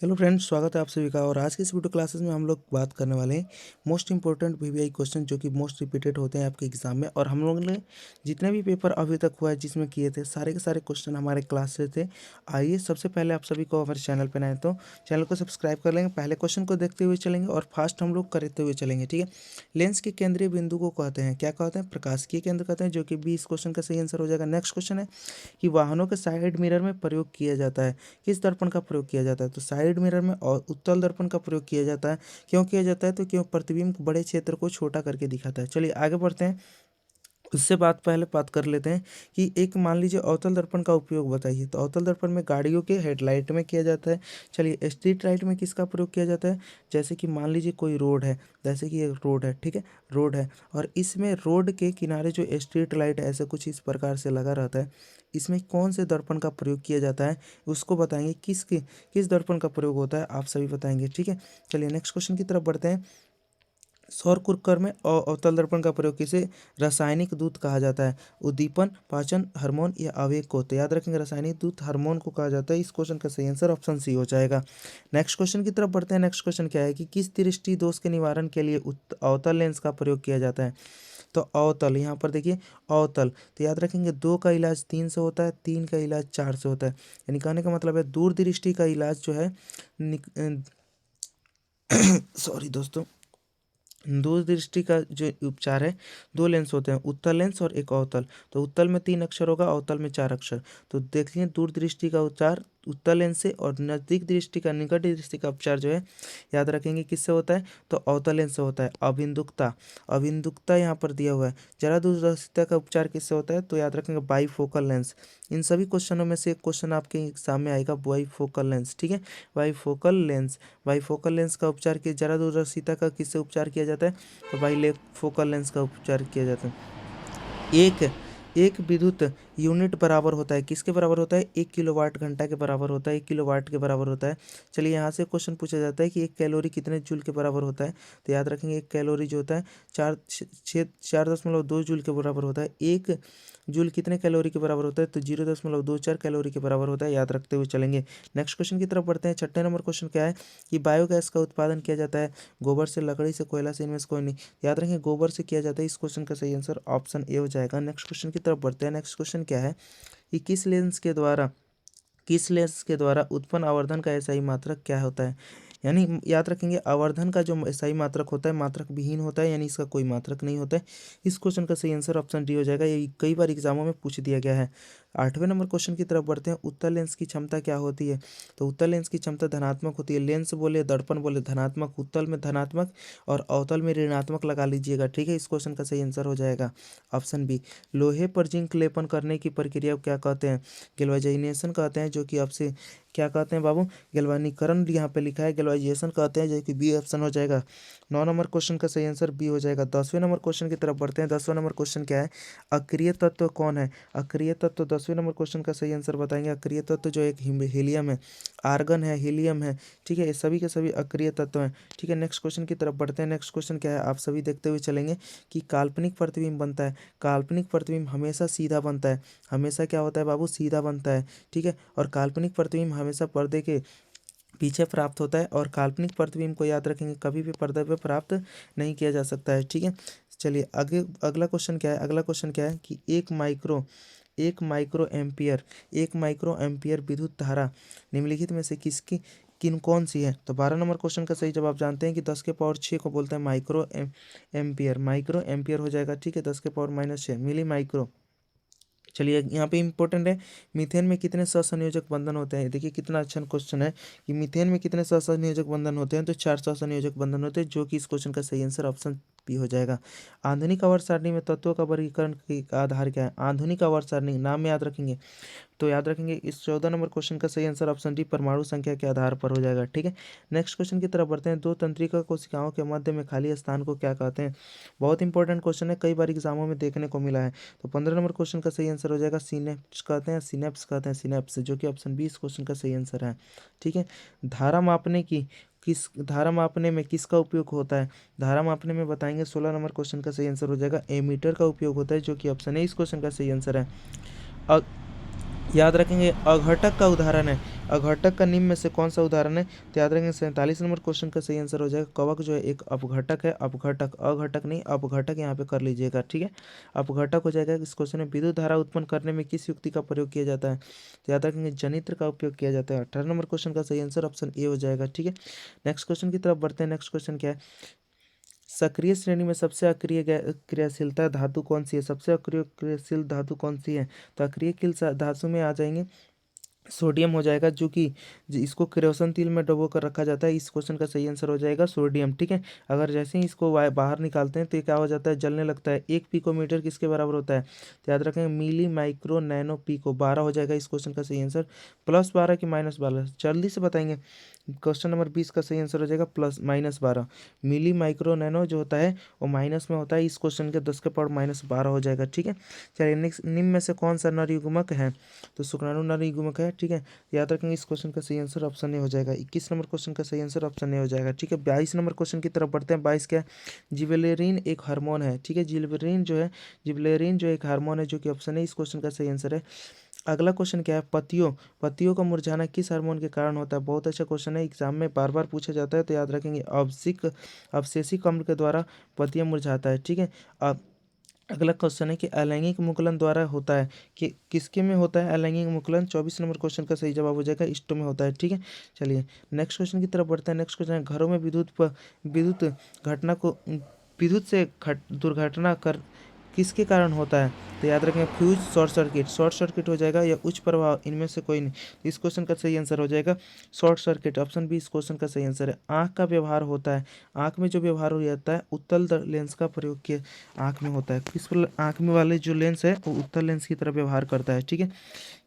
Hello friends, स्वागत है आप सभी का। और आज की इस वीडियो क्लासेस में हम लोग बात करने वाले हैं मोस्ट इंपॉर्टेंट वीवीआई क्वेश्चन जो कि मोस्ट रिपीटेड होते हैं आपके एग्जाम में। और हम लोगों ने जितने भी पेपर अभी तक हुआ है जिसमें किए थे सारे के सारे क्वेश्चन हमारे क्लास से थे। आइए सबसे पहले आप सभी को हमारे चैनल पर आए तो चैनल को सब्सक्राइब कर लेंगे। पहले क्वेश्चन को देखते हुए चलेंगे और फास्ट हम लोग करते हुए चलेंगे, ठीक है। लेंस के केंद्रीय बिंदु को कहते हैं, क्या कहते हैं? प्रकाशिकी केंद्र कहते हैं, जो कि 20 क्वेश्चन का सही आंसर हो जाएगा। नेक्स्ट क्वेश्चन है कि वाहनों के साइड मिरर में प्रयोग किया जाता है, किस दर्पण का प्रयोग किया जाता है? तो साइड मिरर में और उत्तल दर्पण का प्रयोग किया जाता है। क्यों किया जाता है? तो क्यों प्रतिबिंब बड़े क्षेत्र को छोटा करके दिखाता है। चलिए आगे बढ़ते हैं। उससे पहले बात कर लेते हैं कि एक मान लीजिए अवतल दर्पण का उपयोग बताइए। तो अवतल दर्पण में गाड़ियों के हेडलाइट में किया जाता है। चलिए स्ट्रीट लाइट में किसका प्रयोग किया जाता है? जैसे कि मान लीजिए कोई रोड है, जैसे कि एक रोड है, ठीक है, रोड है और इसमें रोड के किनारे जो स्ट्रीट लाइट है ऐसा कुछ इस प्रकार से लगा रहता है, इसमें कौन से दर्पण का प्रयोग किया जाता है उसको बताएंगे। किस दर्पण का प्रयोग होता है आप सभी बताएंगे, ठीक है। चलिए नेक्स्ट क्वेश्चन की तरफ बढ़ते हैं। सौर कुकर में अवतल दर्पण का प्रयोग किसे रासायनिक दूत कहा जाता है? उद्दीपन, पाचन, हार्मोन या आवेग को? तो याद रखेंगे रासायनिक दूत हार्मोन को कहा जाता है। इस क्वेश्चन का सही आंसर ऑप्शन सी हो जाएगा। नेक्स्ट क्वेश्चन की तरफ बढ़ते हैं। नेक्स्ट क्वेश्चन क्या है कि किस दृष्टि दोष के निवारण के लिए अवतल लेंस का प्रयोग किया जाता है? तो अवतल, यहाँ पर देखिए अवतल, तो याद रखेंगे 2 का इलाज 3 से होता है, 3 का इलाज 4 से होता है। यानी कहने का मतलब है दूरदृष्टि का इलाज जो है सॉरी दोस्तों, दूरदृष्टि का जो उपचार है, 2 लेंस होते हैं, उत्तल लेंस और एक अवतल। तो उत्तल में 3 अक्षर होगा, अवतल में 4 अक्षर। तो देखिए दूरदृष्टि का उपचार उत्तल लेंस से और नजदीक दृष्टि का, निकट दृष्टि का उपचार जो है याद रखेंगे किससे होता है? तो अवतल लेंस से होता है। अबिंदुकता, अबिंदुकता यहाँ पर दिया हुआ है। जरा दूरदर्शिता का उपचार किससे होता है? तो याद रखेंगे बाईफोकल लेंस। इन सभी क्वेश्चनों में से एक क्वेश्चन आपके एग्जाम में आएगा, बाईफोकल लेंस, ठीक है। बाईफोकल लेंस, बाईफोकल लेंस का उपचार किस जरा दूरदर्शिता का किससे उपचार किया जाता है? तो बाईफोकल लेंस का उपचार किया जाता है। एक एक विद्युत यूनिट बराबर होता है, किसके बराबर होता है? 1 किलोवाट घंटा के बराबर होता है, 1 किलोवाट के बराबर होता है। चलिए यहाँ से क्वेश्चन पूछा जाता है कि एक कैलोरी कितने जूल के बराबर होता है? तो याद रखेंगे एक कैलोरी जो होता है 4.2 जूल के बराबर होता है। एक जूल कितने कैलोरी के बराबर होता है? तो 0.24 कैलोरी के बराबर होता है, याद रखते हुए चलेंगे। नेक्स्ट क्वेश्चन की तरफ बढ़ते हैं। 6 नंबर क्वेश्चन क्या है कि बायोगैस का उत्पादन किया जाता है गोबर से, लकड़ी से, कोयला से, इनमें से कोई नहीं। याद रखेंगे गोबर से किया जाता है। इस क्वेश्चन का सही आंसर ऑप्शन ए हो जाएगा। नेक्स्ट क्वेश्चन की तरफ बढ़ते हैं। नेक्स्ट क्वेश्चन क्या है कि किस लेंस के द्वारा उत्पन्न आवर्धन का एसआई मात्रक क्या होता है? यानी याद रखेंगे आवर्धन का जो एसआई मात्रक होता है मात्रक विहीन होता है, यानी इसका कोई मात्रक नहीं होता है। इस क्वेश्चन का सही आंसर ऑप्शन डी हो जाएगा। ये कई बार एग्जामों में पूछ दिया गया है। 8वें नंबर क्वेश्चन की तरफ बढ़ते हैं। उत्तल लेंस की क्षमता क्या होती है? तो उत्तल लेंस की क्षमता धनात्मक होती है। लेंस बोले, दर्पण बोले धनात्मक, उत्तल में धनात्मक और अवतल में ऋणात्मक लगा लीजिएगा, ठीक है। इस क्वेश्चन का सही आंसर हो जाएगा ऑप्शन बी। लोहे पर जिंक लेपन करने की प्रक्रिया को क्या कहते हैं? गैल्वेनाइजेशन कहते हैं, जो कि आपसे क्या कहते हैं बाबू? गैल्वेनीकरण यहाँ पे लिखा है, गैल्वेनाइजेशन कहते हैं, जो कि बी ऑप्शन हो जाएगा। 9 नंबर क्वेश्चन का सही आंसर बी हो जाएगा। 10वें नंबर क्वेश्चन की तरफ बढ़ते हैं। 10वां नंबर क्वेश्चन क्या है? अक्रिय तत्व कौन है? अक्रिय तत्व 10वें नंबर क्वेश्चन का सही आंसर बताएंगे। अक्रिय तत्व जो एक हीलियम है, आर्गन है, हीलियम है, ठीक है। ये सभी के सभी अक्रिय तत्व हैं, ठीक है। नेक्स्ट क्वेश्चन की तरफ बढ़ते हैं। नेक्स्ट क्वेश्चन क्या है आप सभी देखते हुए चलेंगे कि काल्पनिक प्रतिबिंब बनता है, काल्पनिक प्रतिबिंब हमेशा सीधा बनता है, हमेशा क्या होता है बाबू? सीधा बनता है, ठीक है। और काल्पनिक प्रतिबिंब हमेशा पर्दे के पीछे प्राप्त होता है और काल्पनिक प्रतिबिंब को याद रखेंगे कभी भी पर्दे पे प्राप्त नहीं किया जा सकता है, ठीक है। चलिए आगे अगला क्वेश्चन क्या है? अगला क्वेश्चन क्या है कि एक माइक्रो एम्पियर विद्युत धारा निम्नलिखित में से कौन सी है? तो 12 नंबर क्वेश्चन का सही जवाब जानते हैं कि 10 के पावर 6 को बोलते हैं एम्पियर, माइक्रो एम्पियर हो जाएगा, ठीक है। 10 के पावर -6 मिली माइक्रो। चलिए यहाँ पे इंपॉर्टेंट है, मीथेन में कितने सहसंयोजक बंधन होते हैं? देखिए कितना अच्छा क्वेश्चन है कि मीथेन में कितने सहसंयोजक बंधन होते हैं? तो 4 सहसंयोजक बंधन होते हैं, जो कि इस क्वेश्चन का सही आंसर ऑप्शन बी हो जाएगा। आधुनिक आवर्त सारणी में तत्वों का वर्गीकरण का आधार क्या है? आधुनिक आवर्त सारणी नाम याद रखेंगे, तो याद रखेंगे इस 14 नंबर क्वेश्चन का सही आंसर ऑप्शन डी परमाणु संख्या के आधार पर हो जाएगा, ठीक है। नेक्स्ट क्वेश्चन की तरफ बढ़ते हैं। 2 तंत्रिका कोशिकाओं के मध्य में खाली स्थान को क्या कहते हैं? बहुत इंपॉर्टेंट क्वेश्चन है, कई बार एग्जामों में देखने को मिला है। तो 15 नंबर क्वेश्चन का सही आंसर हो जाएगा सिनेप्स कहते हैं, सिनेप्स कहते हैं, सिनेप्स, जो कि ऑप्शन बी इस क्वेश्चन का सही आंसर है, ठीक है। धारा मापने में किसका उपयोग होता है? धारा मापने में बताएंगे 16 नंबर क्वेश्चन का सही आंसर हो जाएगा एमीटर का उपयोग होता है, जो कि ऑप्शन ए इस क्वेश्चन का सही आंसर है। याद रखेंगे अघटक का उदाहरण है, अघटक का निम्न में से कौन सा उदाहरण है? तो याद रखेंगे 47 नंबर क्वेश्चन का सही आंसर हो जाएगा कवक जो है एक अपघटक है। अपघटक, अघटक नहीं, अपघटक यहाँ पे कर लीजिएगा, ठीक है। अपघटक हो जाएगा। इस क्वेश्चन में विद्युत धारा उत्पन्न करने में किस युक्ति का प्रयोग किया जाता है? तो याद रखेंगे जनित्र का उपयोग किया जाता है। 18 नंबर क्वेश्चन का सही आंसर ऑप्शन ए हो जाएगा, ठीक है। नेक्स्ट क्वेश्चन की तरफ बढ़ते हैं। नेक्स्ट क्वेश्चन क्या है? सक्रिय श्रेणी में सबसे अक्रिय क्रियाशीलता धातु कौन सी है? सबसे अक्रिय क्रियाशील धातु कौन सी है? तो अक्रिय धातु में आ जाएंगे सोडियम हो जाएगा, जो कि इसको केरोसिन तेल में डुबो कर रखा जाता है। इस क्वेश्चन का सही आंसर हो जाएगा सोडियम, ठीक है। अगर जैसे ही इसको बाहर निकालते हैं तो ये क्या हो जाता है? जलने लगता है। 1 पिकोमीटर किसके बराबर होता है? तो याद रखें मिली माइक्रो नैनो पिको, 12 हो जाएगा इस क्वेश्चन का सही आंसर। +12 कि -12? जल्दी से बताएंगे। क्वेश्चन नंबर 20 का सही आंसर हो जाएगा -12। मिली माइक्रो नैनो जो होता है वो माइनस में होता है। इस क्वेश्चन के 10 के पावर -12 हो जाएगा, ठीक है। चलिए नेक्स्ट, निम्न में से कौन सा नर युग्मक है? तो शुक्राणु नर युग्मक है, ठीक है। याद रखेंगे इस क्वेश्चन का सही आंसर ऑप्शन ए हो जाएगा। 21 नंबर क्वेश्चन का सही आंसर ऑप्शन ए हो जाएगा, ठीक है। 22 नंबर क्वेश्चन की तरफ बढ़ते हैं। 22 क्या है? जिबरेलिन एक हार्मोन है, ठीक है। जिबरेलिन जो है, जिबरेलिन जो एक हार्मोन है, जो कि ऑप्शन ए इस क्वेश्चन का सही आंसर है। अगला क्वेश्चन क्या है? पत्तियों का मुरझाना किस हार्मोन के कारण होता है? बहुत अच्छा क्वेश्चन है, एग्जाम में बार बार पूछा जाता है, तो याद रखेंगे अवशेषिक अम्ल के द्वारा पत्तियां मुरझाता है, ठीक है। अब अगला क्वेश्चन है कि अलैंगिक मुकुलन द्वारा होता है कि किसके में होता है अलैंगिक मुकुलन? 24 नंबर क्वेश्चन का सही जवाब हो जाएगा स्टो में होता है, ठीक है। चलिए नेक्स्ट क्वेश्चन की तरफ बढ़ते हैं। नेक्स्ट क्वेश्चन है घरों में विद्युत घटना को विद्युत से दुर्घटना कर किसके कारण होता है? तो याद रखें फ्यूज शॉर्ट सर्किट हो जाएगा या उच्च प्रभाव, इनमें से कोई नहीं। तो इस क्वेश्चन का सही आंसर हो जाएगा शॉर्ट सर्किट, ऑप्शन बी इस क्वेश्चन का सही आंसर है। आँख का व्यवहार होता है, आँख में जो व्यवहार हो जाता है उत्तल लेंस का प्रयोग किया आँख में होता है। किस आँख में वाले जो लेंस है वो उत्तल लेंस की तरह व्यवहार करता है, ठीक है।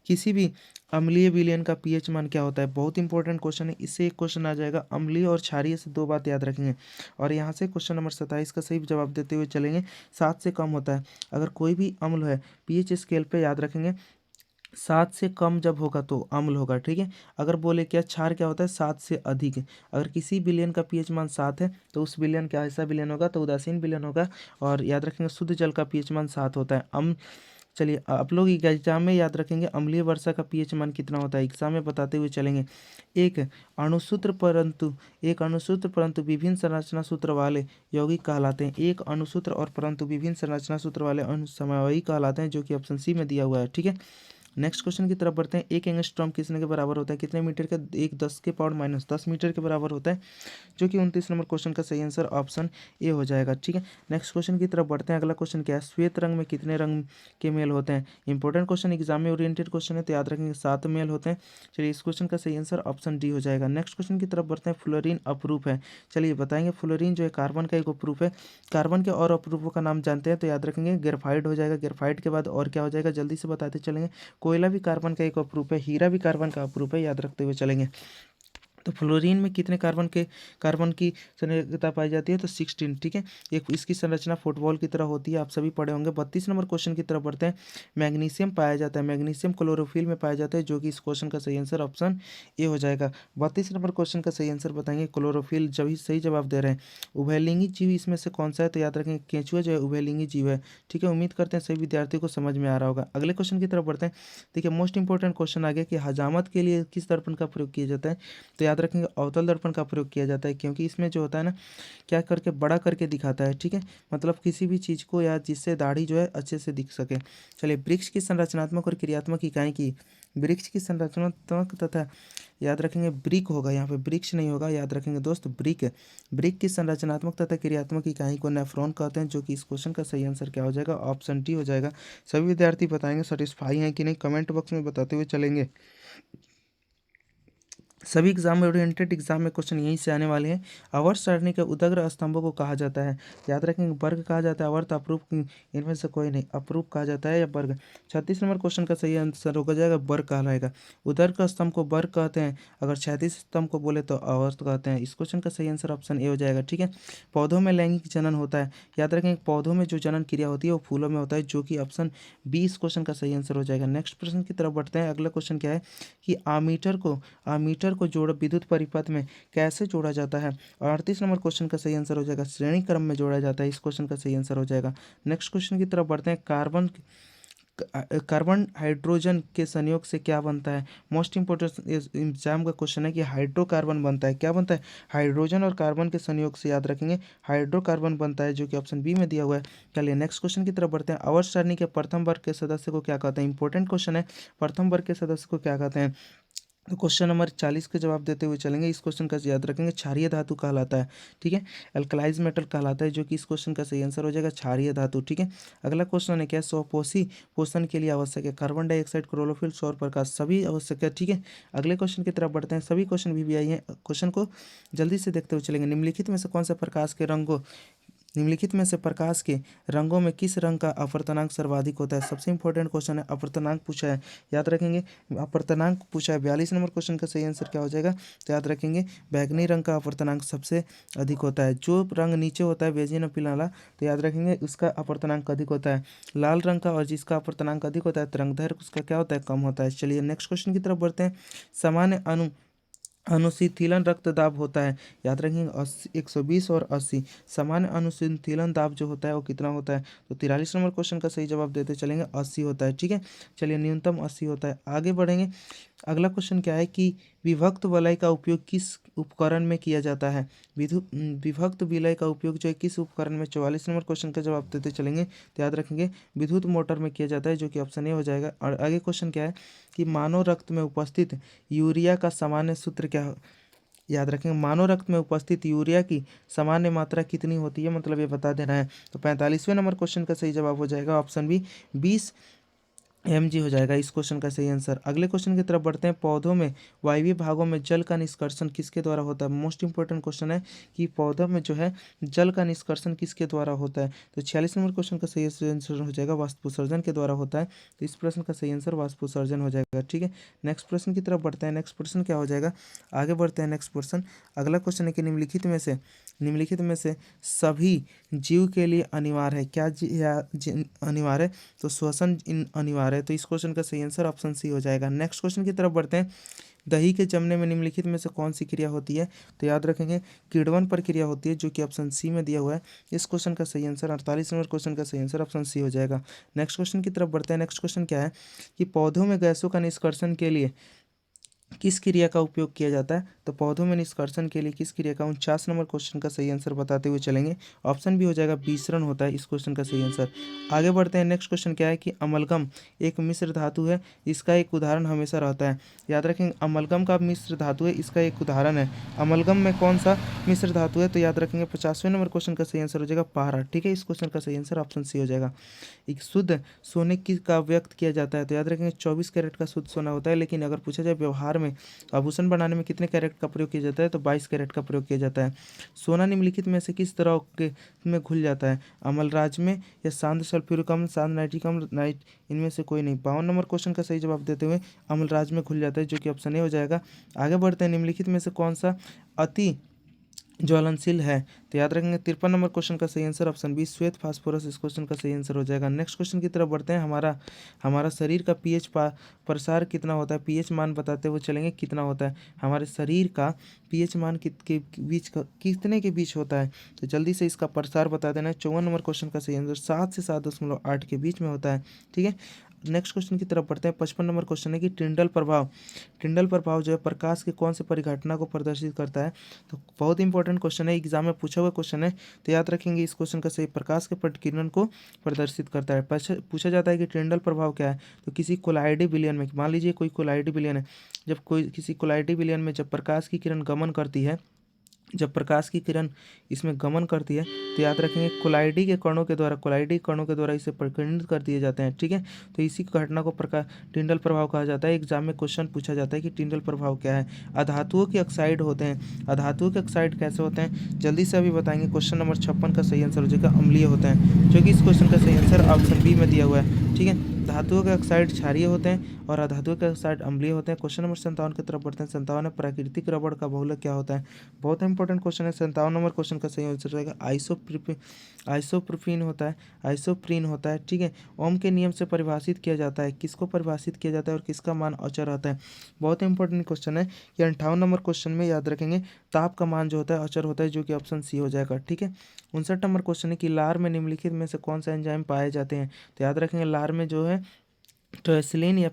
किसी भी अम्लीय विलयन का पीएच मान क्या होता है? बहुत इंपॉर्टेंट क्वेश्चन है, इससे एक क्वेश्चन आ जाएगा। अम्लीय और क्षारीय से 2 बात याद रखेंगे। और यहाँ से क्वेश्चन नंबर 27 का सही जवाब देते हुए चलेंगे। 7 से कम होता है अगर कोई भी अम्ल है, पीएच स्केल पे याद रखेंगे 7 से कम जब होगा तो अम्ल होगा, ठीक है। अगर बोले क्या क्षार क्या होता है? 7 से अधिक है। अगर किसी विलयन का पीएच मान 7 है तो उस विलयन क्या ऐसा विलयन होगा? तो उदासीन विलयन होगा। और याद रखेंगे शुद्ध जल का पीएच मान 7 होता है। चलिए आप लोग एग्जाम में याद रखेंगे अम्लीय वर्षा का पीएच मान कितना होता है, एग्जाम में बताते हुए चलेंगे। एक अणुसूत्र परंतु विभिन्न संरचना सूत्र वाले यौगिक कहलाते हैं। एक अणुसूत्र और परंतु विभिन्न संरचना सूत्र वाले अनुसमवायी कहलाते हैं, जो कि ऑप्शन सी में दिया हुआ है, ठीक है। नेक्स्ट क्वेश्चन की तरफ बढ़ते हैं। 1 एंगस्ट्रॉम कितने के बराबर होता है? कितने मीटर का? 1 10 के पावर -10 मीटर के बराबर होता है, जो कि 29 नंबर क्वेश्चन का सही आंसर ऑप्शन ए हो जाएगा, ठीक है। नेक्स्ट क्वेश्चन की तरफ बढ़ते हैं। अगला क्वेश्चन क्या है? श्वेत रंग में कितने रंग के मेल होते हैं? इंपॉर्टेंट क्वेश्चन, एग्जाम में ओरिएंटेड क्वेश्चन है, तो याद रखेंगे 7 मेल होते हैं। चलिए इस क्वेश्चन का सही आंसर ऑप्शन डी हो जाएगा। नेक्स्ट क्वेश्चन की तरफ बढ़ते हैं। फ्लोरीन अप्रूफ है, चलिए बताएंगे। फ्लोरीन जो है कार्बन का एक अप्रूफ है। कार्बन के और अप्रूफों का नाम जानते हैं, तो याद रखेंगे ग्रेफाइट हो जाएगा। ग्रेफाइट के बाद और क्या हो जाएगा? जल्दी से बताते चलेंगे। कोयला भी कार्बन का एक अप्रूफ है, हीरा भी कार्बन का अप्रूफ है, याद रखते हुए चलेंगे। तो फ्लोरीन में कितने कार्बन की संयोजकता पाई जाती है? तो 16, ठीक है। एक इसकी संरचना फुटबॉल की तरह होती है, आप सभी पढ़े होंगे। 32 नंबर क्वेश्चन की तरफ बढ़ते हैं। मैग्नीशियम पाया जाता है, मैग्नीशियम क्लोरोफिल में पाया जाता है, जो कि इस क्वेश्चन का सही आंसर ऑप्शन ए हो जाएगा। 32 नंबर क्वेश्चन का सही आंसर बताएंगे क्लोरोफिल, जब ही सही जवाब दे रहे हैं। उभयलिंगी जीव इसमें से कौन सा है? तो याद रखेंगे केंचुआ जो है उभयलिंगी जीव है, ठीक है। उम्मीद करते हैं सभी विद्यार्थियों को समझ में आ रहा होगा। अगले क्वेश्चन की तरफ बढ़ते हैं। देखिए मोस्ट इंपॉर्टेंट क्वेश्चन आ गया कि हजामत के लिए किस दर्पण का प्रयोग किया जाता है? तो याद रखेंगे अवतल दर्पण का प्रयोग किया जाता है, क्योंकि इसमें जो होता है ना क्या करके बड़ा करके दिखाता है, ठीक है। मतलब किसी भी चीज़ को या जिससे दाढ़ी जो है अच्छे से दिख सके। चलिए वृक्ष की संरचनात्मक और क्रियात्मक इकाई की, वृक्ष की संरचनात्मक तथा याद रखेंगे ब्रिक होगा, यहाँ पे वृक्ष नहीं होगा, याद रखेंगे दोस्त ब्रिक की संरचनात्मक तथा क्रियात्मक इकाई को नेफ्रॉन कहते हैं, जो कि इस क्वेश्चन का सही आंसर क्या हो जाएगा? ऑप्शन डी हो जाएगा। सभी विद्यार्थी बताएंगे सेटिस्फाई हैं कि नहीं, कमेंट बॉक्स में बताते हुए चलेंगे। सभी एग्जाम ओरिएंटेड एग्जाम में क्वेश्चन यहीं से आने वाले हैं। आवर्त सारणी के उदग्र स्तंभों को कहा जाता है, याद रखेंगे वर्ग कहा जाता है। आवर्त अप्रूप इनमें से कोई नहीं, अप्रूप कहा जाता है या वर्ग। 36 नंबर क्वेश्चन का सही आंसर हो जाएगा वर्ग कहलाएगा। उदग्र स्तंभ को वर्ग कहते हैं, अगर 36 स्तंभ को बोले तो आवर्त कहते हैं। इस क्वेश्चन का सही आंसर ऑप्शन ए हो जाएगा, ठीक है। पौधों में लैंगिक जनन होता है, याद रखेंगे पौधों में जो जनन क्रिया होती है वो फूलों में होता है, जो कि ऑप्शन बी इस क्वेश्चन का सही आंसर हो जाएगा। नेक्स्ट प्रश्न की तरफ बढ़ते हैं। अगला क्वेश्चन क्या है कि आमीटर को जोड़ विद्युत परिपथ में कैसे जोड़ा जाता है? 38 नंबर क्वेश्चन का सही आंसर हो जाएगा श्रेणी क्रम में जोड़ा जाता है, इस क्वेश्चन का सही आंसर हो जाएगा। नेक्स्ट क्वेश्चन की तरफ बढ़ते हैं। कार्बन हाइड्रोजन के संयोग से क्या बनता है। मोस्ट इंपोर्टेंट एग्जाम का क्वेश्चन है कि हाइड्रोकार्बन बनता है, क्या बनता है, हाइड्रोजन और कार्बन के संयोग से, याद रखेंगे हाइड्रोकार्बन बनता है, जो कि ऑप्शन बी में दिया हुआ है। चलिए नेक्स्ट क्वेश्चन की तरफ बढ़ते हैं। आवर्त सारणी के प्रथम वर्ग के सदस्य को क्या कहते हैं। इंपॉर्टेंट क्वेश्चन है, प्रथम वर्ग के सदस्य को क्या कहते हैं। तो क्वेश्चन नंबर 40 के जवाब देते हुए चलेंगे। इस क्वेश्चन का याद रखेंगे क्षारीय धातु कहलाता है, ठीक है, अल्कलाइज मेटल कहलाता है, जो कि इस क्वेश्चन का सही आंसर हो जाएगा क्षारीय धातु, ठीक है। अगला क्वेश्चन है क्या, स्वपोषी पोषण के लिए आवश्यक है कार्बन डाइऑक्साइड, क्लोरोफिल, सौर प्रकाश, सभी आवश्यक है, ठीक है। अगले क्वेश्चन की तरफ बढ़ते हैं। सभी क्वेश्चन भी आई हैं, क्वेश्चन को जल्दी से देखते हुए चलेंगे। निम्नलिखित में से कौन सा प्रकाश के रंगों निम्नलिखित में से प्रकाश के रंगों में किस रंग का अपवर्तनांक सर्वाधिक होता है। सबसे इंपॉर्टेंट क्वेश्चन है, अपवर्तनांक पूछा है, याद रखेंगे अपवर्तनांक पूछा है। 42 नंबर क्वेश्चन का सही आंसर क्या हो जाएगा, तो याद रखेंगे बैगनी रंग का अपवर्तनांक सबसे अधिक होता है। जो रंग नीचे होता है बेजिन और पीला, तो याद रखेंगे उसका अपवर्तनांक अधिक होता है। लाल रंग का और जिसका अपवर्तनांक अधिक होता है तरंगदैर्घ्य उसका क्या होता है, कम होता है। चलिए नेक्स्ट क्वेश्चन की तरफ बढ़ते हैं। सामान्य अनुशीतलन रक्तदाब होता है, याद रखेंगे 120 और 80। सामान्य अनुशीतलन दाब जो होता है वो कितना होता है, तो 43 नंबर क्वेश्चन का सही जवाब देते चलेंगे 80 होता है, ठीक है। चलिए न्यूनतम 80 होता है। आगे बढ़ेंगे। अगला क्वेश्चन क्या है कि विभक्त वलय का उपयोग किस उपकरण में किया जाता है। विभक्त विलय का उपयोग जो है किस उपकरण में, 44 नंबर क्वेश्चन का जवाब देते चलेंगे, तो याद रखेंगे विद्युत मोटर में किया जाता है, जो कि ऑप्शन ए हो जाएगा। और आगे क्वेश्चन क्या है कि मानव रक्त में उपस्थित यूरिया का सामान्य सूत्र क्या हो, याद रखेंगे मानव रक्त में उपस्थित यूरिया की सामान्य मात्रा कितनी होती है, मतलब ये बता देना है। तो 45वें नंबर क्वेश्चन का सही जवाब हो जाएगा ऑप्शन बी 20 mg हो जाएगा इस क्वेश्चन का सही आंसर। अगले क्वेश्चन की तरफ बढ़ते हैं। पौधों में वायवीय भागों में जल का निष्कर्षण किसके द्वारा होता है। मोस्ट इंपोर्टेंट क्वेश्चन है कि पौधों में जो है जल का निष्कर्षण किसके द्वारा होता है। तो 46 नंबर क्वेश्चन का सही आंसर हो जाएगा वाष्पोत्सर्जन के द्वारा होता है। तो इस प्रश्न का सही आंसर वाष्पोत्सर्जन हो जाएगा, ठीक है। नेक्स्ट प्रश्न की तरफ बढ़ते हैं। नेक्स्ट प्रश्न क्या हो जाएगा, आगे बढ़ते हैं। नेक्स्ट प्रश्न अगला क्वेश्चन है कि निम्नलिखित में से सभी जीव के लिए अनिवार्य है, क्या अनिवार्य है, तो श्वसन अनिवार्य है। तो इस क्वेश्चन का सही आंसर ऑप्शन सी हो जाएगा। नेक्स्ट क्वेश्चन की तरफ बढ़ते हैं। दही के जमने में निम्नलिखित में से कौन सी क्रिया होती है, तो याद रखेंगे किण्वन प्रक्रिया होती है, जो कि ऑप्शन सी में दिया हुआ है। इस क्वेश्चन का सही आंसर 48 नंबर क्वेश्चन का सही आंसर ऑप्शन सी हो जाएगा। नेक्स्ट क्वेश्चन की तरफ बढ़ते हैं। नेक्स्ट क्वेश्चन क्या है कि पौधों में गैसों का निष्कर्षण के लिए किस क्रिया का उपयोग किया जाता है। तो पौधों में निष्कर्षण के लिए किस क्रिया का, 49 नंबर क्वेश्चन का सही आंसर बताते हुए चलेंगे। ऑप्शन भी हो जाएगा बीसरण होता है इस क्वेश्चन का सही आंसर। आगे बढ़ते हैं। नेक्स्ट क्वेश्चन क्या है कि अमलगम एक मिश्र धातु है, इसका एक उदाहरण हमेशा रहता है। याद रखेंगे अमलगम का मिश्र धातु है, इसका एक उदाहरण है। अमलगम में कौन सा मिश्र धातु है, तो याद रखेंगे 50वें नंबर क्वेश्चन का सही आंसर हो जाएगा पारा, ठीक है। इस क्वेश्चन का सही आंसर ऑप्शन सी हो जाएगा। एक शुद्ध सोने की का व्यक्त किया जाता है, तो याद रखेंगे 24 कैरेट का शुद्ध सोना होता है। लेकिन अगर पूछा जाए व्यवहार में आभूषण बनाने में कितने कैरेट का प्रयोग किया जाता है, तो 22 कैरेट का प्रयोग किया जाता है। सोना निम्नलिखित में से किस तरह के में घुल जाता है, अम्लराज में या शांत सल्फ्यूरिक अम्ल, शांत नाइट्रिक अम्ल, नाइट इनमें से कोई नहीं। 52 नंबर क्वेश्चन का सही जवाब देते हुए अम्लराज में घुल जाता है, जो कि ऑप्शन ए हो जाएगा। आगे बढ़ते हैं। निम्नलिखित में से कौन सा अति ज्वलनशील है, तो याद रखेंगे 53 नंबर क्वेश्चन का सही आंसर ऑप्शन बी श्वेत फास्फोरस इस क्वेश्चन का सही आंसर हो जाएगा। नेक्स्ट क्वेश्चन की तरफ बढ़ते हैं। हमारा शरीर का पीएच प्रसार कितना होता है, पीएच मान बताते हुए चलेंगे कितना होता है। हमारे शरीर का पीएच मान कितने के बीच होता है, तो जल्दी से इसका प्रसार बता देना है। 54 नंबर क्वेश्चन का सही आंसर 7 से 7.8 के बीच में होता है, ठीक है। नेक्स्ट क्वेश्चन की तरफ बढ़ते हैं। 55 नंबर क्वेश्चन है कि टिंडल प्रभाव जो है प्रकाश के कौन से परिघटना को प्रदर्शित करता है। तो बहुत इंपॉर्टेंट क्वेश्चन है, एग्जाम में पूछा हुआ क्वेश्चन है, तो याद रखेंगे इस क्वेश्चन का सही प्रकाश के प्रतिकिरण को प्रदर्शित करता है। पूछा जाता है कि टिंडल प्रभाव क्या है, तो किसी कोलाइडी विलयन में, मान लीजिए कोई कोलाइडी विलयन है, जब कोई किसी कोलाइडी विलयन में जब प्रकाश की किरण गमन करती है, जब प्रकाश की किरण इसमें गमन करती है, तो याद रखेंगे कोलाइडी कणों के द्वारा इसे प्रकीर्णित कर दिए जाते हैं, ठीक है। तो इसी घटना को टिंडल प्रभाव कहा जाता है। एग्जाम में क्वेश्चन पूछा जाता है कि टिंडल प्रभाव क्या है। अधातुओं के ऑक्साइड होते हैं, अधातुओं के ऑक्साइड कैसे होते हैं, जल्दी से अभी बताएंगे। क्वेश्चन नंबर 56 का सही आंसर हो जाएगा अम्लीय होते हैं, जो कि इस क्वेश्चन का सही आंसर ऑप्शन बी में दिया हुआ है, ठीक है। धातुओं के ऑक्साइड क्षारीय होते हैं और अधातुओं के ऑक्साइड अम्लीय होते हैं। क्वेश्चन नंबर 57 की तरफ बढ़ते हैं। 57 में प्राकृतिक रबड़ का बहुलक क्या होता है, बहुत इंपॉर्टेंट क्वेश्चन है। 57 नंबर क्वेश्चन का सही आंसर रहेगा आइसोप्रोपीन होता है, ठीक है। ओम के नियम से परिभाषित किया जाता है, किसको परिभाषित किया जाता है और किसका मान अचर रहता है, बहुत इंपॉर्टेंट क्वेश्चन है। ये 58 नंबर क्वेश्चन में याद रखेंगे ताप का मान जो होता है अचर होता है, जो कि ऑप्शन सी हो जाएगा, ठीक है। 59 नंबर क्वेश्चन है कि लार में निम्नलिखित में से कौन सा एंजाइम पाए जाते हैं, तो याद रखेंगे लार में जो है टॉयसिलिन या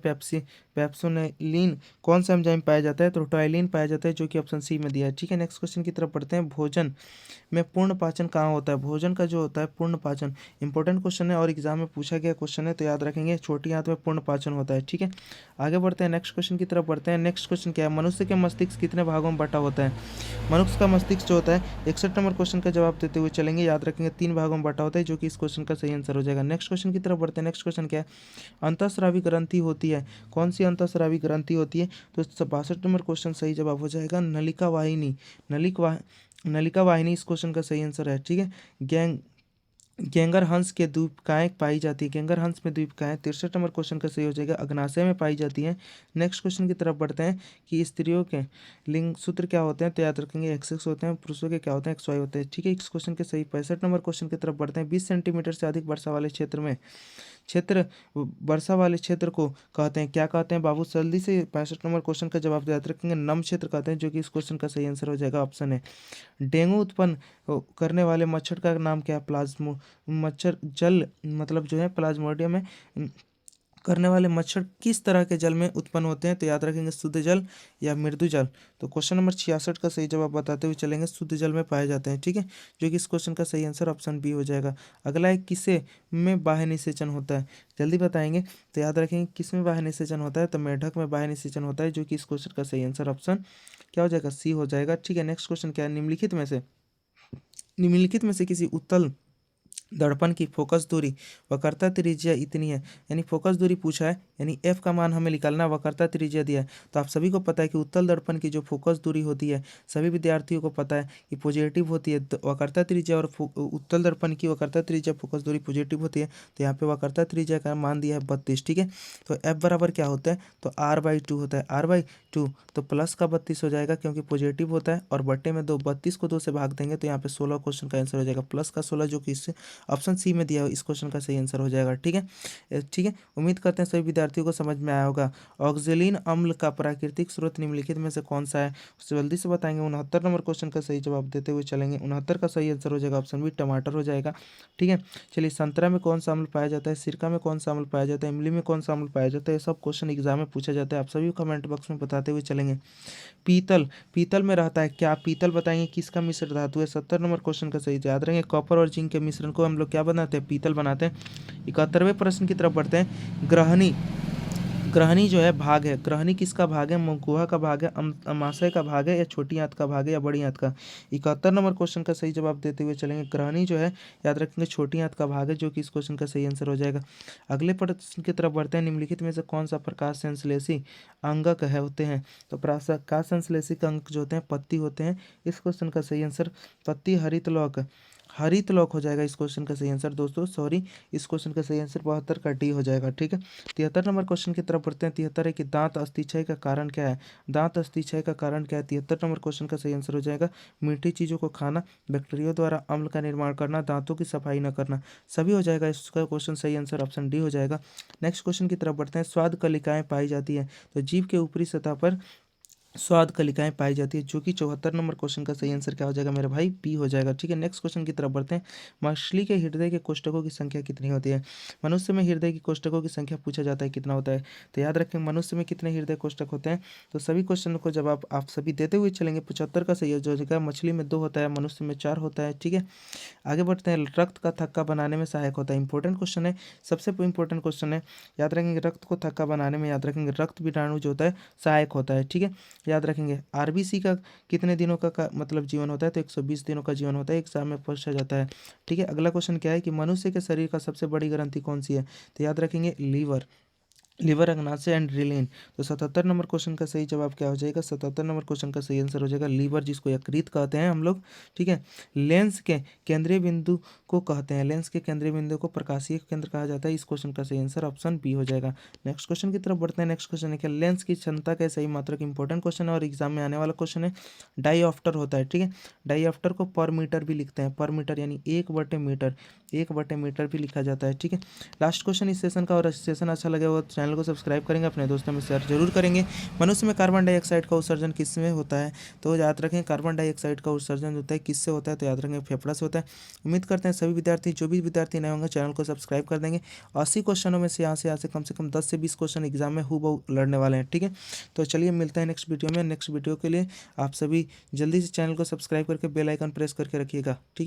पेप्सोनेलिन कौन सा एंजाइम पाया जाता है? तो टॉयलिन पाया जाता है, जो कि ऑप्शन सी में दिया है। ठीक है, नेक्स्ट क्वेश्चन की तरफ बढ़ते हैं। भोजन में पूर्ण पाचन कहाँ होता है? भोजन का जो होता है पूर्ण पाचन, इंपॉर्टेंट क्वेश्चन है और एग्जाम में पूछा गया क्वेश्चन है, तो याद रखेंगे छोटी आंत में पूर्ण पाचन होता है। ठीक है, आगे बढ़ते हैं, नेक्स्ट क्वेश्चन की तरफ बढ़ते हैं। नेक्स्ट क्वेश्चन क्या है? मनुष्य के मस्तिष्क कितने भागों में बटा होता है? मनुष्य का मस्तिष्क जो होता है, 61 नंबर क्वेश्चन का जवाब देते हुए चलेंगे, याद रखेंगे 3 भागों में बटा होता है, जो कि इस क्वेश्चन का सही आंसर हो जाएगा। नेक्स्ट क्वेश्चन की तरफ बढ़ते हैं। नेक्स्ट क्वेश्चन क्या है? अंतःस्रावी ग्रंथि होती है, कौन सी अंतःस्रावी ग्रंथि होती है? तो 62 नंबर क्वेश्चन सही जवाब हो जाएगा नलिका वाहिनी। नलिका नलिका वाहिनी इस क्वेश्चन का सही आंसर है। ठीक है, गैंग गैंगर हंस के द्वीपकाएँ पाई जाती है, गैंगर हंस में द्वीपकाएँ 63 नंबर क्वेश्चन का सही हो जाएगा अग्नाशय में पाई जाती है। नेक्स्ट क्वेश्चन की तरफ बढ़ते हैं कि स्त्रियों के लिंग सूत्र क्या होते हैं? तो याद रखेंगे एक्स होते हैं, पुरुषों के क्या होते हैं? एक्स वाई होते हैं। ठीक है, इस क्वेश्चन के सही 65 नंबर क्वेश्चन की तरफ बढ़ते हैं। 20 सेंटीमीटर से अधिक वर्षा वाले क्षेत्र वर्षा वाले क्षेत्र को कहते हैं, क्या कहते हैं बाबू? जल्दी से 65 नंबर क्वेश्चन का जवाब याद रखेंगे, नम क्षेत्र कहते हैं, जो कि इस क्वेश्चन का सही आंसर हो जाएगा ऑप्शन है। डेंगू उत्पन्न करने वाले मच्छर का नाम क्या है? प्लाज्मो मच्छर जल मतलब जो है प्लाज्मोडियम है। करने वाले मच्छर किस तरह के जल में उत्पन्न होते हैं? तो याद रखेंगे शुद्ध जल या मृदु जल। तो क्वेश्चन नंबर 66 का सही जवाब बताते हुए चलेंगे, शुद्ध जल में पाए जाते हैं। ठीक है, जो कि इस क्वेश्चन का सही आंसर ऑप्शन बी हो जाएगा। अगला है किसे में बाह्य निषेचन होता है? जल्दी बताएंगे, तो याद रखेंगे किस में बाह्य निषेचन होता है? तो मेढक में बाह्य निषेचन होता है, जो कि इस क्वेश्चन का सही आंसर ऑप्शन क्या हो जाएगा? सी हो जाएगा। ठीक है, नेक्स्ट क्वेश्चन क्या है? निम्नलिखित में से किसी उत्तल दर्पण की फोकस दूरी वक्रता त्रिज्या इतनी है, यानी फोकस दूरी पूछा है, यानी एफ का मान हमें निकालना, वक्रता त्रिज्या दिया है। तो आप सभी को पता है कि उत्तल दर्पण की जो फोकस दूरी होती है, सभी विद्यार्थियों को पता है कि पॉजिटिव होती है। तो वक्रता त्रिज्या और उत्तल दर्पण की वक्रता त्रिज्या फोकस दूरी पॉजिटिव होती है, तो यहाँ पे वक्रता त्रिज्या का मान दिया है 32। ठीक है, तो एफ बराबर क्या होता है? तो r/2 होता है, r/2। तो प्लस का 32 हो जाएगा, क्योंकि पॉजिटिव होता है, और बट्टे में 2, 32 को 2 से भाग देंगे तो यहाँ पे 16 क्वेश्चन का आंसर हो जाएगा, प्लस का 16, जो कि इससे ऑप्शन सी में दिया है, इस क्वेश्चन का सही आंसर हो जाएगा। ठीक है, ठीक है, उम्मीद करते हैं सभी विद्यार्थियों को समझ में आया होगा। ऑक्जेलिन अम्ल का प्राकृतिक स्रोत निम्नलिखित में से कौन सा है? उससे जल्दी से बताएंगे। 69 नंबर क्वेश्चन का सही जवाब देते हुए चलेंगे, 69 का सही आंसर हो जाएगा ऑप्शन बी, टमाटर हो जाएगा। ठीक है, चलिए, संतरा में कौन सा अम्ल पाया जाता है? सिरका में कौन सा अम्ल पाया जाता है? इमली में कौन सा अम्ल पाया जाता है? ये सब क्वेश्चन एग्जाम में पूछा जाता है, आप सभी कमेंट बॉक्स में बताते हुए चलेंगे। पीतल पीतल में रहता है क्या? पीतल बताएंगे किसका मिश्र धातु है? 70 नंबर क्वेश्चन का सही याद रहेंगे, कॉपर और जिंक के मिश्रण को हम लोग क्या बनाते हैं? पीतल बनाते हैं। 71वें प्रश्न की तरफ बढ़ते हैं। ग्रहणी ग्रहणी जो है भाग है, ग्रहणी किसका भाग है? गुहा का भाग है, अमाशय का भाग है, या छोटी आंत का भाग है, या बड़ी आंत का? 71 नंबर क्वेश्चन का सही जवाब देते हुए चलेंगे, ग्रहणी जो है याद रखेंगे छोटी आंत का भाग है, जो कि इस क्वेश्चन का सही आंसर हो जाएगा। अगले प्रश्न की तरफ बढ़ते हैं। निम्नलिखित में से कौन सा प्रकाश संश्लेषी अंगक है होते हैं? तो प्रकाश संश्लेषी अंग जो होते हैं पत्ती होते हैं, इस क्वेश्चन का सही आंसर पत्ती हरित लौक हो जाएगा, इस क्वेश्चन का सही आंसर दोस्तों, सॉरी, इस क्वेश्चन का सही आंसर 72 का डी हो जाएगा। ठीक है, 73 नंबर क्वेश्चन की तरफ बढ़ते हैं। 73 है कि दांत अस्थिक्षय का कारण क्या है? दांत अस्थिक्षय का कारण क्या है? 73 नंबर क्वेश्चन का सही आंसर हो जाएगा मीठी चीज़ों को खाना, बैक्टीरिया द्वारा अम्ल का निर्माण करना, दांतों की सफाई न करना, सभी हो जाएगा, इसका क्वेश्चन सही आंसर ऑप्शन डी हो जाएगा। नेक्स्ट क्वेश्चन की तरफ बढ़ते हैं। स्वाद कलिकाएं पाई जाती है, तो जीभ के ऊपरी सतह पर स्वाद कलिकाएं पाई जाती है, जो कि 74 नंबर क्वेश्चन का सही आंसर क्या हो जाएगा मेरे भाई? बी हो जाएगा। ठीक है, नेक्स्ट क्वेश्चन की तरफ बढ़ते हैं। मछली के हृदय के कोष्ठकों की संख्या कितनी होती है? मनुष्य में हृदय की कोष्ठकों की संख्या पूछा जाता है, कितना होता है? तो याद रखें मनुष्य में कितने हृदय कोष्ठक होते हैं? तो सभी क्वेश्चन को जवाब आप सभी देते हुए चलेंगे। 75 का सही हो जाएगा, मछली में 2 होता है, मनुष्य में 4 होता है। ठीक है, आगे बढ़ते हैं। रक्त का थक्का बनाने में सहायक होता है, इंपॉर्टेंट क्वेश्चन है, सबसे इंपॉर्टेंट क्वेश्चन है, याद रखेंगे। रक्त को थक्का बनाने में याद रखेंगे रक्त विटाणु जो होता है सहायक होता है। ठीक है, याद रखेंगे। आरबीसी का कितने दिनों का मतलब जीवन होता है? तो 120 दिनों का जीवन होता है, एग्जाम में पूछा जाता है। ठीक है, अगला क्वेश्चन क्या है कि मनुष्य के शरीर का सबसे बड़ी ग्रंथि कौन सी है? तो याद रखेंगे लीवर अग्नाशय एंड रिलीन। तो 77 नंबर क्वेश्चन का सही जवाब क्या हो जाएगा? 77 नंबर क्वेश्चन का सही आंसर हो जाएगा लीवर, जिसको यकृत कहते हैं हम लोग। ठीक है, लेंस के केंद्रीय बिंदु को कहते हैं, लेंस के केंद्रीय बिंदु को प्रकाशीय केंद्र कहा जाता है, इस क्वेश्चन का सही आंसर ऑप्शन बी हो जाएगा। नेक्स्ट क्वेश्चन की तरफ बढ़ते हैं। नेक्स्ट क्वेश्चन है क्या? लेंस की क्षमता का सही मात्रक, इंपॉर्टेंट क्वेश्चन है और एग्जाम में आने वाला क्वेश्चन है। डाईऑप्टर होता है, ठीक है, डाईऑप्टर को पर मीटर भी लिखते हैं, पर मीटर यानी 1/मीटर भी लिखा जाता है। ठीक है, लास्ट क्वेश्चन इस सेशन का, और सेशन अच्छा लगे वो चैनल चैनल को सब्सक्राइब करेंगे, अपने दोस्तों में शेयर जरूर करेंगे। मनुष्य में कार्बन डाइऑक्साइड का उत्सर्जन किसमें होता है? तो याद रखें कार्बन डाइऑक्साइड का उत्सर्जन होता है किससे होता है? तो याद रखें फेफड़ा से होता है। उम्मीद करते हैं सभी विद्यार्थी, जो भी विद्यार्थी नए होंगे चैनल को सब्सक्राइब कर देंगे। 80 क्वेश्चनों में से यहाँ से कम से कम 10 से 20 क्वेश्चन एग्जाम में हूबहू लड़ने वाले हैं। ठीक है, तो चलिए मिलते हैं नेक्स्ट वीडियो में। नेक्स्ट वीडियो के लिए आप सभी जल्दी से चैनल को सब्सक्राइब करके बेल आइकन प्रेस करके रखिएगा। ठीक है।